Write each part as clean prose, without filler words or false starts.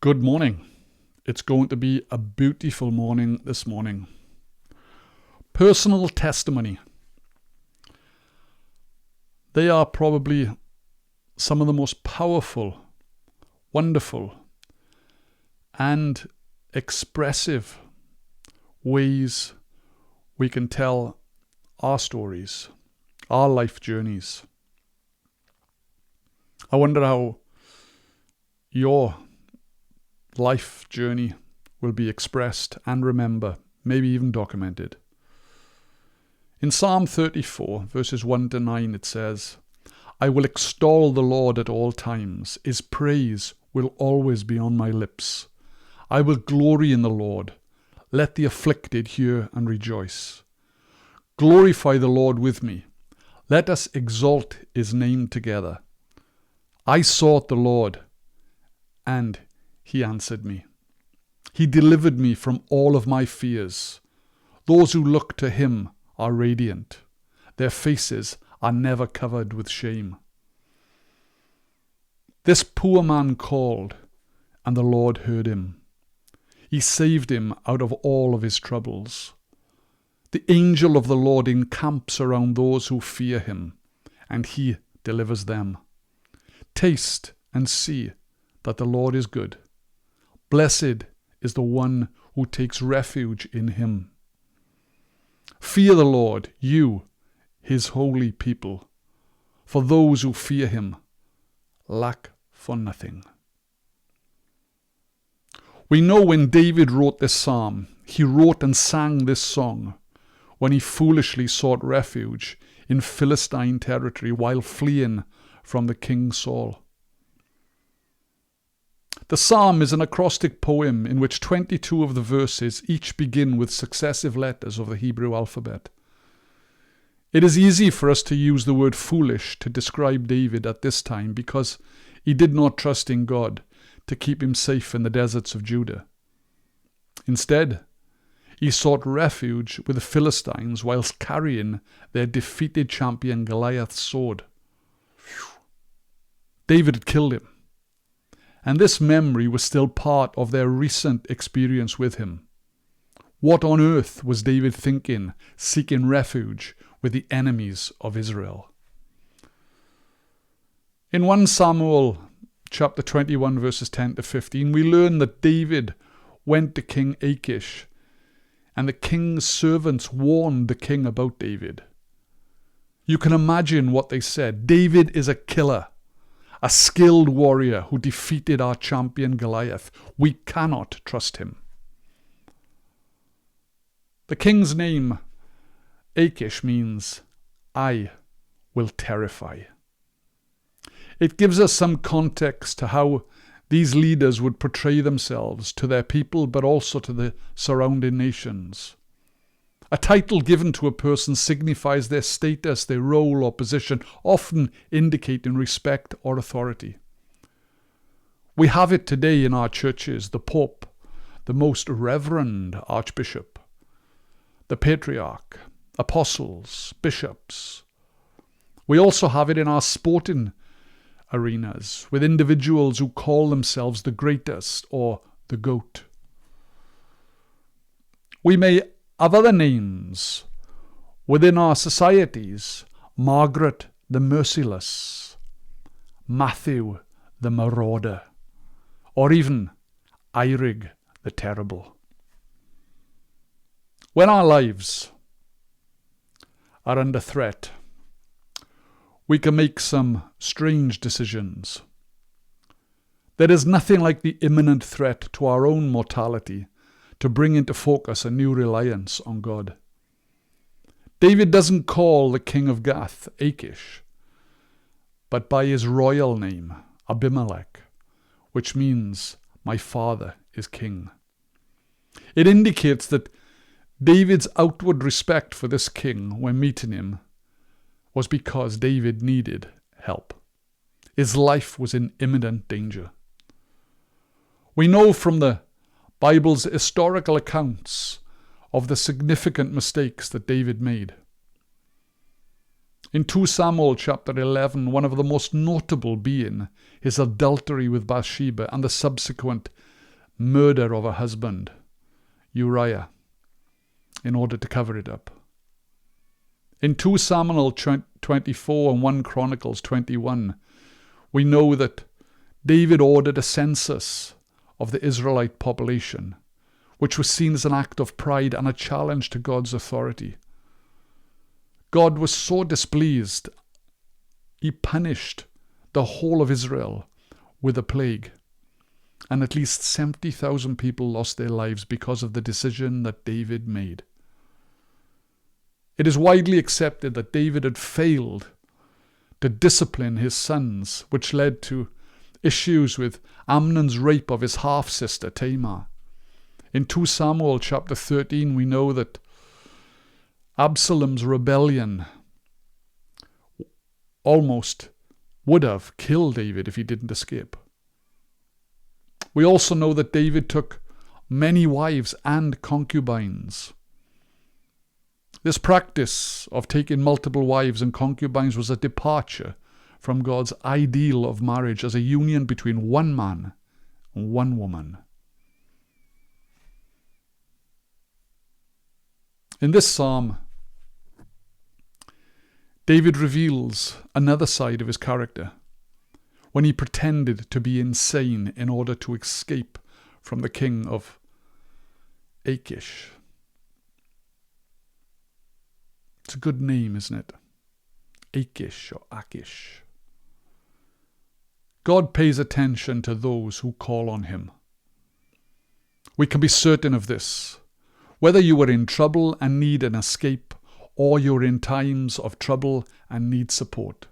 Good morning. It's going to be a beautiful morning this morning. Personal testimony. They are probably some of the most powerful, wonderful, and expressive ways we can tell our stories, our life journeys. I wonder how your life journey will be expressed and maybe even documented. In Psalm 34, verses 1 to 9, it says, I will extol the Lord at all times. His praise will always be on my lips. I will glory in the Lord. Let the afflicted hear and rejoice. Glorify the Lord with me. Let us exalt his name together. I sought the Lord, and he answered me. He delivered me from all of my fears. Those who look to him are radiant. Their faces are never covered with shame. This poor man called, and the Lord heard him. He saved him out of all of his troubles. The angel of the Lord encamps around those who fear him, and he delivers them. Taste and see that the Lord is good. Blessed is the one who takes refuge in him. Fear the Lord, you, his holy people, for those who fear him lack for nothing. We know when David wrote this psalm, he wrote and sang this song when he foolishly sought refuge in Philistine territory while fleeing from the King Saul. The psalm is an acrostic poem in which 22 of the verses each begin with successive letters of the Hebrew alphabet. It is easy for us to use the word foolish to describe David at this time because he did not trust in God to keep him safe in the deserts of Judah. Instead, he sought refuge with the Philistines whilst carrying their defeated champion Goliath's sword. David had killed him, and this memory was still part of their recent experience with him. What on earth was David thinking, seeking refuge with the enemies of Israel? In 1 Samuel chapter 21 verses 10 to 15, we learn that David went to King Achish, and the king's servants warned the king about David. You can imagine what they said. David is a killer, a skilled warrior who defeated our champion Goliath. We cannot trust him. The king's name, Achish, means I will terrify. It gives us some context to how these leaders would portray themselves to their people, but also to the surrounding nations. A title given to a person signifies their status, their role or position, often indicating respect or authority. We have it today in our churches: the Pope, the Most Reverend Archbishop, the Patriarch, apostles, bishops. We also have it in our sporting arenas, with individuals who call themselves the greatest or the GOAT. We may have other names within our societies: Margaret the Merciless, Matthew the Marauder, or even Eirig the Terrible. When our lives are under threat, we can make some strange decisions. There is nothing like the imminent threat to our own mortality to bring into focus a new reliance on God. David doesn't call the king of Gath Achish, but by his royal name, Abimelech, which means my father is king. It indicates that David's outward respect for this king when meeting him was because David needed help. His life was in imminent danger. We know from the Bible's historical accounts of the significant mistakes that David made. In 2 Samuel chapter 11, one of the most notable being his adultery with Bathsheba and the subsequent murder of her husband, Uriah, in order to cover it up. In 2 Samuel 24 and 1 Chronicles 21, we know that David ordered a census of the Israelite population, which was seen as an act of pride and a challenge to God's authority. God was so displeased, he punished the whole of Israel with a plague, and at least 70,000 people lost their lives because of the decision that David made. It is widely accepted that David had failed to discipline his sons, which led to issues with Amnon's rape of his half-sister Tamar. In 2 Samuel chapter 13, we know that Absalom's rebellion almost would have killed David if he didn't escape. We also know that David took many wives and concubines. This practice of taking multiple wives and concubines was a departure from God's ideal of marriage as a union between one man and one woman. In this psalm, David reveals another side of his character when he pretended to be insane in order to escape from the king of Achish. It's a good name, isn't it? Achish or Achish. God pays attention to those who call on him. We can be certain of this. Whether you are in trouble and need an escape, or you're in times of trouble and need support,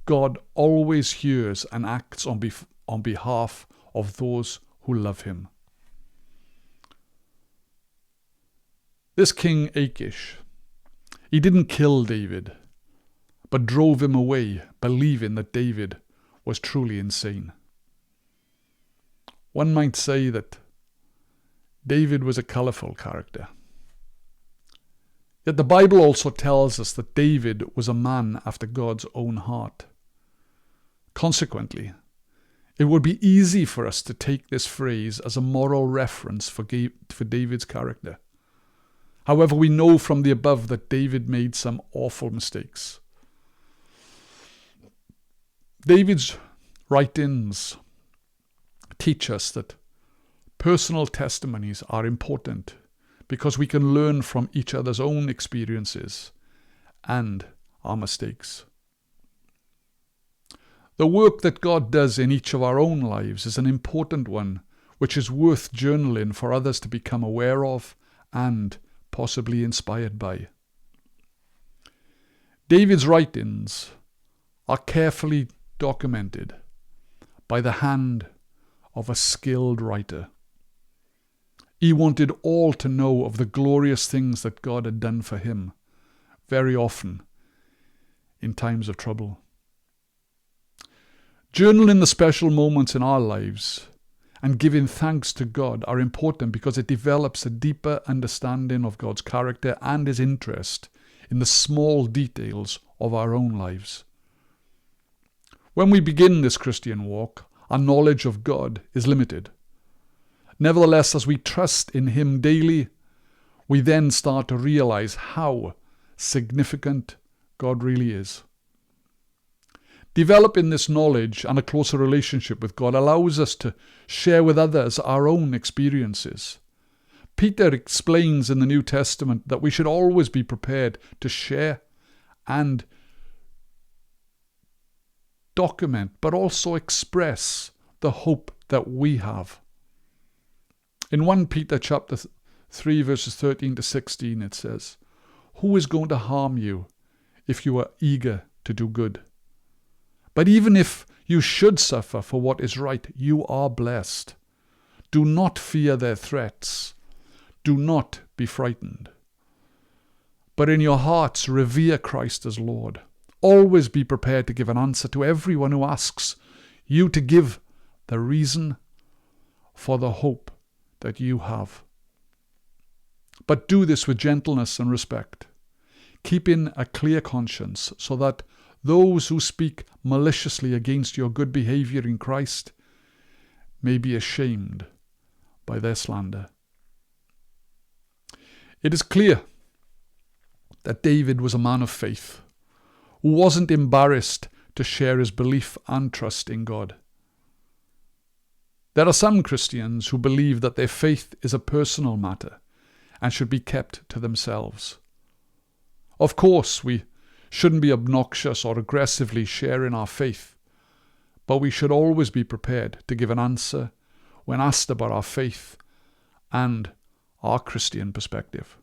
God always hears and acts on behalf of those who love him. This king Achish, he didn't kill David, but drove him away, believing that David was truly insane. One might say that David was a colourful character. Yet the Bible also tells us that David was a man after God's own heart. Consequently, it would be easy for us to take this phrase as a moral reference for David's character. However, we know from the above that David made some awful mistakes. David's writings teach us that personal testimonies are important because we can learn from each other's own experiences and our mistakes. The work that God does in each of our own lives is an important one, which is worth journaling for others to become aware of and possibly inspired by. David's writings are carefully documented by the hand of a skilled writer. He wanted all to know of the glorious things that God had done for him, very often in times of trouble. Journaling the special moments in our lives and giving thanks to God are important because it develops a deeper understanding of God's character and his interest in the small details of our own lives. When we begin this Christian walk, our knowledge of God is limited. Nevertheless, as we trust in him daily, we then start to realize how significant God really is. Developing this knowledge and a closer relationship with God allows us to share with others our own experiences. Peter explains in the New Testament that we should always be prepared to share and document, but also express the hope that we have. In 1 Peter chapter 3 verses 13 to 16 it says, "Who is going to harm you if you are eager to do good? But even if you should suffer for what is right, you are blessed. Do not fear their threats. Do not be frightened. But in your hearts revere Christ as Lord. Always be prepared to give an answer to everyone who asks you to give the reason for the hope that you have. But do this with gentleness and respect, keeping a clear conscience, so that those who speak maliciously against your good behavior in Christ may be ashamed by their slander. It is clear that David was a man of faith, who wasn't embarrassed to share his belief and trust in God. There are some Christians who believe that their faith is a personal matter and should be kept to themselves. Of course, we shouldn't be obnoxious or aggressively sharing our faith, but we should always be prepared to give an answer when asked about our faith and our Christian perspective.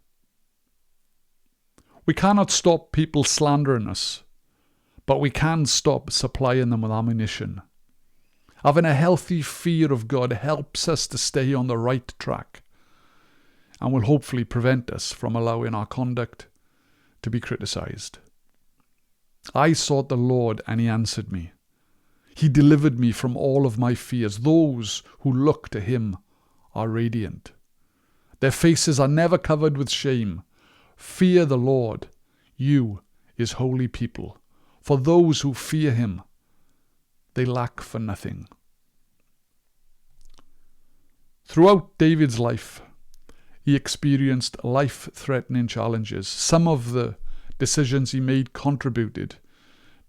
We cannot stop people slandering us, but we can stop supplying them with ammunition. Having a healthy fear of God helps us to stay on the right track and will hopefully prevent us from allowing our conduct to be criticized. I sought the Lord and he answered me. He delivered me from all of my fears. Those who look to him are radiant. Their faces are never covered with shame. Fear the Lord, you, his holy people. For those who fear him, they lack for nothing. Throughout David's life, he experienced life-threatening challenges. Some of the decisions he made contributed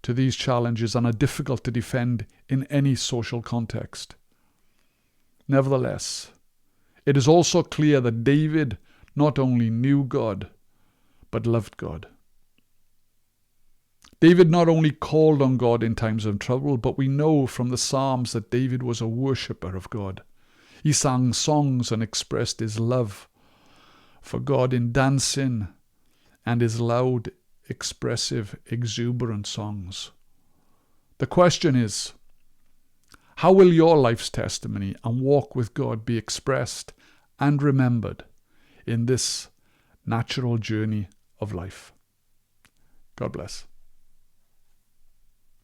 to these challenges and are difficult to defend in any social context. Nevertheless, it is also clear that David not only knew God, but loved God. David not only called on God in times of trouble, but we know from the Psalms that David was a worshipper of God. He sang songs and expressed his love for God in dancing and his loud, expressive, exuberant songs. The question is, how will your life's testimony and walk with God be expressed and remembered in this natural journey of life? God bless.